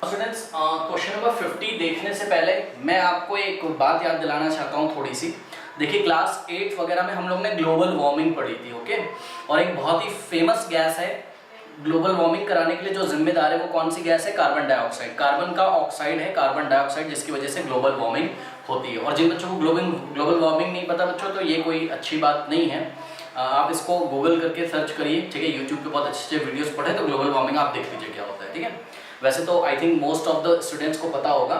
Students, question number 50 देखने से पहले मैं आपको एक बात याद दिलाना चाहता हूँ थोड़ी सी। देखिए क्लास 8 वगैरह में हम लोग ने ग्लोबल वार्मिंग पढ़ी थी, ओके। और एक बहुत ही फेमस गैस है ग्लोबल वार्मिंग कराने के लिए जो जिम्मेदार है वो कौन सी गैस है? Carbon dioxide. कार्बन का ऑक्साइड है कार्बन डाइऑक्साइड, जिसकी वजह से ग्लोबल वार्मिंग होती है। और जिन बच्चों को ग्लोबल वार्मिंग नहीं पता बच्चों, तो ये कोई अच्छी बात नहीं है। आप इसको गूगल करके सर्च करिए, ठीक है। यूट्यूब पे बहुत अच्छे अच्छे वीडियोस पढ़े तो ग्लोबल वार्मिंग आप देख लीजिए क्या होता है, ठीक है। वैसे तो I think most of the students को पता होगा।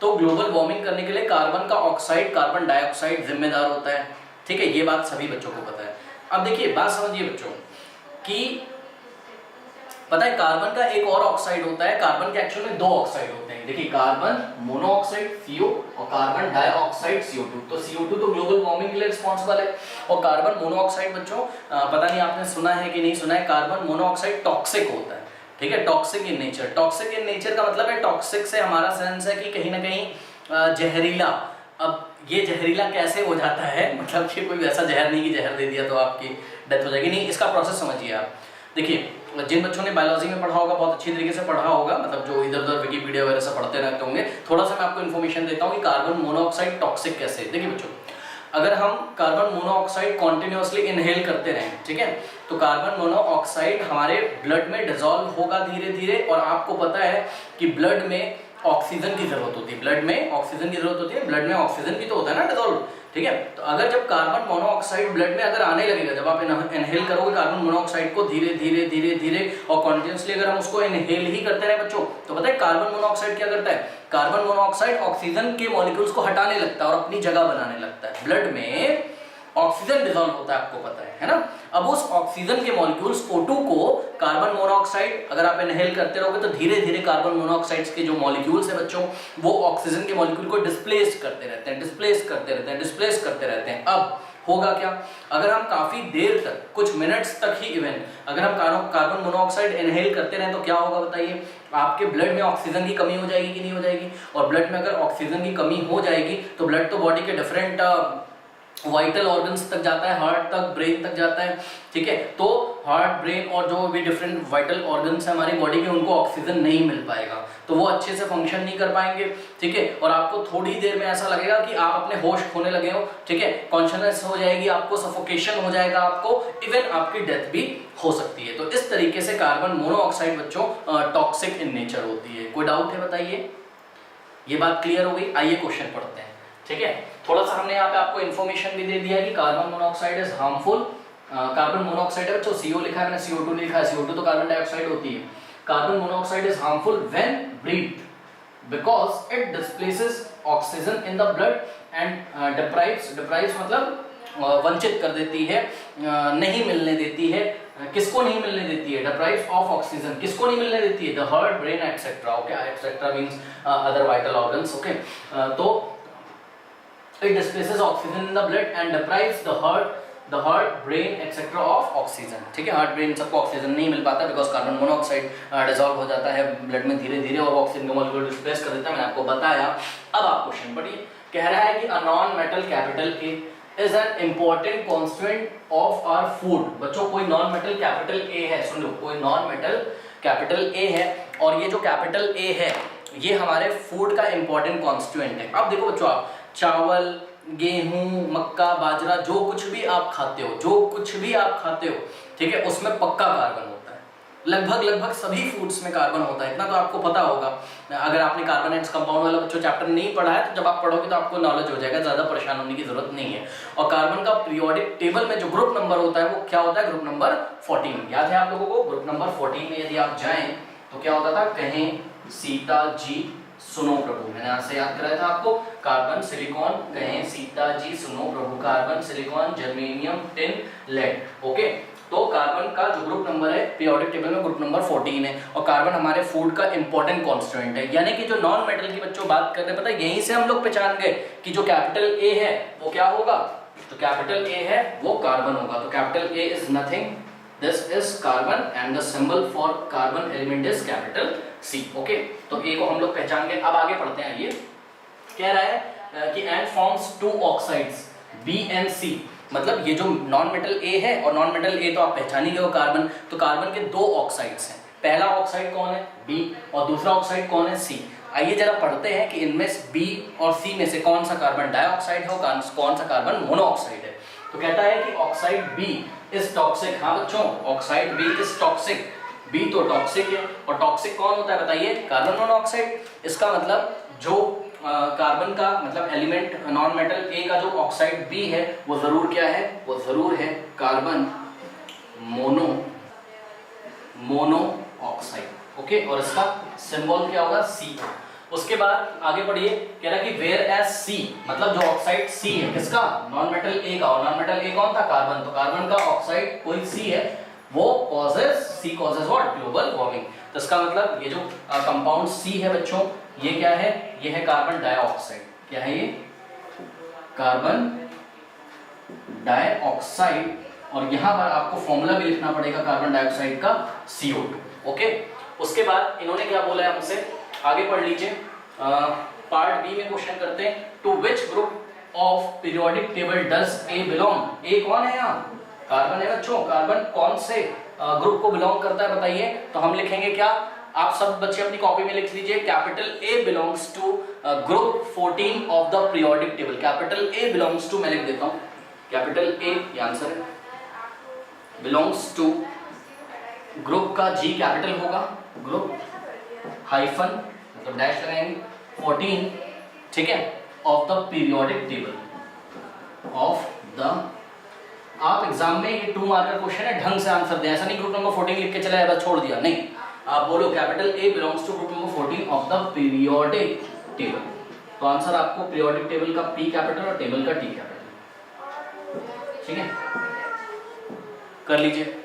तो ग्लोबल वार्मिंग करने के लिए कार्बन का ऑक्साइड कार्बन डाइऑक्साइड जिम्मेदार होता है, ठीक है। ये बात सभी बच्चों को पता है। अब देखिए बात समझिए बच्चों कि पता है कार्बन का एक और ऑक्साइड होता है। कार्बन के एक्चुअल में दो ऑक्साइड होते हैं। देखिए कार्बन मोनोऑक्साइड CO और कार्बन डाइऑक्साइड CO2। तो CO2 तो ग्लोबल वार्मिंग के लिए रिस्पॉन्सिबल है। और कार्बन मोनोऑक्साइड बच्चों पता नहीं आपने सुना है कि नहीं सुना है, कार्बन मोनोऑक्साइड टॉक्सिक होता है, ठीक है। Toxic in nature. Toxic in nature का मतलब है, टॉक्सिक से हमारा सेंस है कि कहीं ना कहीं जहरीला। अब ये जहरीला कैसे हो जाता है, मतलब कि कोई ऐसा जहर नहीं कि जहर दे दिया तो आपकी डेथ हो जाएगी, नहीं। इसका प्रोसेस समझिए आप। देखिए जिन बच्चों ने बायोलॉजी में पढ़ा होगा, बहुत अच्छी तरीके से पढ़ा होगा, मतलब जो इधर उधर विकिपीडिया वगैरह से पढ़ते रहते होंगे, थोड़ा सा मैं आपको इन्फॉर्मेशन देता हूँ कि कार्बन मोनोऑक्साइड टॉक्सिक कैसे है। देखिए बच्चों, अगर हम कार्बन मोनोऑक्साइड कॉन्टिन्यूअसली इनहेल करते रहें, ठीक है, तो कार्बन मोनोऑक्साइड हमारे ब्लड में डिसॉल्व होगा धीरे धीरे। और आपको पता है कि ब्लड में ऑक्सीजन की जरूरत होती है, ब्लड में ऑक्सीजन की जरूरत होती है, ब्लड में ऑक्सीजन भी तो होता है ना डिसॉल्व, ठीक है। तो अगर जब कार्बन मोनोऑक्साइड ब्लड में अगर आने लगेगा, जब आप इनहेल करोगे कार्बन मोनोऑक्साइड को धीरे धीरे धीरे धीरे और कॉन्टिन्यूसली अगर हम उसको इनहेल ही करते रहे बच्चों, तो पता है कार्बन मोनोऑक्साइड क्या करता है? कार्बन मोनोऑक्साइड ऑक्सीजन के मॉलिक्यूल्स को हटाने लगता है और अपनी जगह बनाने लगता है। ब्लड में ऑक्सीजन डिसॉल्व होता है, आपको पता है ना। अब उस ऑक्सीजन के मॉलिक्यूल्स O2 को कार्बन मोनोऑक्साइड अगर आप इनहेल करते रहोगे तो धीरे धीरे कार्बन मोनोऑक्साइड्स के जो मॉलिक्यूल्स है बच्चों, वो ऑक्सीजन के मॉलिक्यूल को डिस्प्लेस करते रहते हैं, डिस्प्लेस करते रहते हैं, डिस्प्लेस करते रहते हैं। अब होगा क्या? अगर हम काफी देर तक, कुछ मिनट्स तक ही इवन अगर हम कार्बन मोनोऑक्साइड इनहेल करते रहें तो क्या होगा बताइए? आपके ब्लड में ऑक्सीजन की कमी हो जाएगी कि नहीं हो जाएगी? और ब्लड में अगर ऑक्सीजन की कमी हो जाएगी तो ब्लड तो बॉडी के डिफरेंट वाइटल ऑर्गन्स तक जाता है, हार्ट तक, ब्रेन तक जाता है, ठीक है। तो हार्ट, ब्रेन और जो भी डिफरेंट वाइटल ऑर्गन्स है हमारी बॉडी के, उनको ऑक्सीजन नहीं मिल पाएगा, तो वो अच्छे से फंक्शन नहीं कर पाएंगे, ठीक है। और आपको थोड़ी देर में ऐसा लगेगा कि आप अपने होश खोने लगे हो, ठीक है, कॉन्शियसनेस हो जाएगी, आपको सफोकेशन हो जाएगा, आपको इवन आपकी डेथ भी हो सकती है। तो इस तरीके से कार्बन मोनोऑक्साइड बच्चों टॉक्सिक इन नेचर होती है। कोई डाउट है बताइए? ये बात क्लियर हो गई? आइए क्वेश्चन पढ़ते हैं, ठीक है। थोड़ा सा हमने यहाँ पे आपको इन्फॉर्मेशन भी दे दिया है कि carbon monoxide is harmful. Carbon monoxide है बच्चों, CO लिखा है, मैंने CO2 लिखा है। CO2 तो कार्बन डाइऑक्साइड होती है। Carbon monoxide is harmful when breathe because it displaces oxygen in the blood and deprives मतलब वंचित कर देती है, नहीं मिलने देती है। किसको नहीं मिलने देती है? Deprives of oxygen. किसको नहीं मिलने देती है? The heart, brain etcetera, okay. Etcetera means other vital organs, okay. तो it displaces oxygen in the blood and deprives the heart, brain etc of oxygen, ठीक है। हार्ट, ब्रेन सबको ऑक्सीजन नहीं मिल पाता बिकॉज कार्बन मोनोऑक्साइड डिसॉल्व हो जाता है blood में धीरे धीरे और ऑक्सीजन का मॉलिक्यूल डिस्प्लेस कर देता है, मैंने आपको बताया। अब आप क्वेश्चन पढ़िए। कह रहा है कि a non metal capital A is an important constituent of our food। बच्चों कोई नॉन मेटल कैपिटल A है, सुन लो, कोई नॉन मेटल कैपिटल A है और ये जो कैपिटल A है ये हमारे फूड का इंपॉर्टेंट कॉन्स्टिट्यूएंट है। अब देखो बच्चों, आप चावल, गेहूं, मक्का, बाजरा, जो कुछ भी आप खाते हो, ठीक है, उसमें पक्का कार्बन होता है। लगभग सभी फूड्स में कार्बन होता है, इतना तो आपको पता होगा। अगर आपने कार्बन एंड कंपाउंड वाला बच्चों चैप्टर नहीं पढ़ा है तो जब आप पढ़ोगे तो आपको नॉलेज हो जाएगा, ज्यादा परेशान होने की जरूरत नहीं है। और कार्बन का पीरियोडिक टेबल में जो ग्रुप नंबर होता है वो क्या होता है? Group number 14। याद है आप लोगों को? ग्रुप नंबर 14 में यदि आप जाएं तो क्या होता था? कहें सीता जी सुनो प्रभु, मैंने यहाँ से याद कराया था आपको। कार्बन, सिलिकॉन, कहें सीता जी सुनो प्रभु, carbon, silicon, germanium, tin, lead, okay. तो कार्बन का जो ग्रुप नंबर है पीरियोडिक टेबल में ग्रुप नंबर 14 है और कार्बन हमारे फूड का इंपॉर्टेंट कॉन्स्टिट्यूएंट है। यानी कि जो नॉन मेटल की बच्चों बात करते हैं, पता है यहीं से हम लोग पहचान गए कि जो कैपिटल A है वो क्या होगा? तो कैपिटल A है वो कार्बन होगा। तो capital A is nothing, this is carbon and the symbol for carbon element is capital C, okay. तो A को हम लोग पहचान गए। अब आगे पढ़ते हैं। ये कह रहा है कि and forms two oxides B and C, मतलब ये जो नॉन मेटल A है और नॉन मेटल A तो आप पहचान ही गए हो कार्बन, तो कार्बन के दो ऑक्साइड्स हैं, पहला ऑक्साइड कौन है, बी, और दूसरा ऑक्साइड कौन है, सी। आइए जरा पढ़ते हैं कि इनमें बी और सी में से कौन सा कार्बन डाइऑक्साइड है और कौन सा कार्बन मोनोऑक्साइड है। तो कहता है कि ऑक्साइड बी इज टॉक्सिक। हाँ बच्चों, oxide B is toxic. B तो टॉक्सिक है, और टॉक्सिक कौन होता है बताइए, कार्बन मोनोऑक्साइड। इसका मतलब जो कार्बन का मतलब एलिमेंट नॉन मेटल ए का जो ऑक्साइड बी है वो जरूर क्या है, वो जरूर है कार्बन मोनोऑक्साइड। ओके, और इसका सिंबल क्या होगा, सी। उसके बाद आगे बढ़िए, कह रहा है कि वेयर एज सी, मतलब जो ऑक्साइड सी है किसका, नॉन मेटल ए का, और नॉन मेटल ए कौन था, कार्बन। तो कार्बन का ऑक्साइड कोई सी है, वो सी कॉजेज व्हाट, ग्लोबल वार्मिंग। तो इसका मतलब ये जो कंपाउंड सी है बच्चों, ये क्या है, ये है कार्बन डाइऑक्साइड। क्या है ये, कार्बन डाइऑक्साइड। और यहां पर आपको फॉर्मूला भी लिखना पड़ेगा कार्बन डाइऑक्साइड का, CO2। ओके, उसके बाद इन्होंने क्या बोला है हमसे, आगे पढ़ लीजिए। पार्ट बी में क्वेश्चन करते हैं, to which group of periodic table does A belong. A कौन है यहाँ, कार्बन है बच्चों। कार्बन कौन से ग्रुप को बिलोंग करता है बताइए। तो हम लिखेंगे क्या, आप सब बच्चे अपनी कॉपी में लिख लीजिए, capital A belongs to group 14 of the periodic table. Capital A belongs to, मैं लिख देता हूं, कैपिटल ए, ये आंसर है, बिलोंग्स टू, ग्रुप का जी कैपिटल होगा, ग्रुप हाइफन मतलब डैश लगाएंगे, 14, ठीक है, of the periodic table of the. आप एग्जाम में ये 2 मार्कर क्वेश्चन है, ढंग से आंसर दें, ऐसा नहीं ग्रुप नंबर 14 लिख के चला है बस छोड़ दिया, नहीं। आप बोलो capital A belongs to group number 14 of the periodic table. तो आंसर आपको पीरियोडिक टेबल का पी कैपिटल और टेबल का टी कैपिटल, ठीक है, कर लीजिए।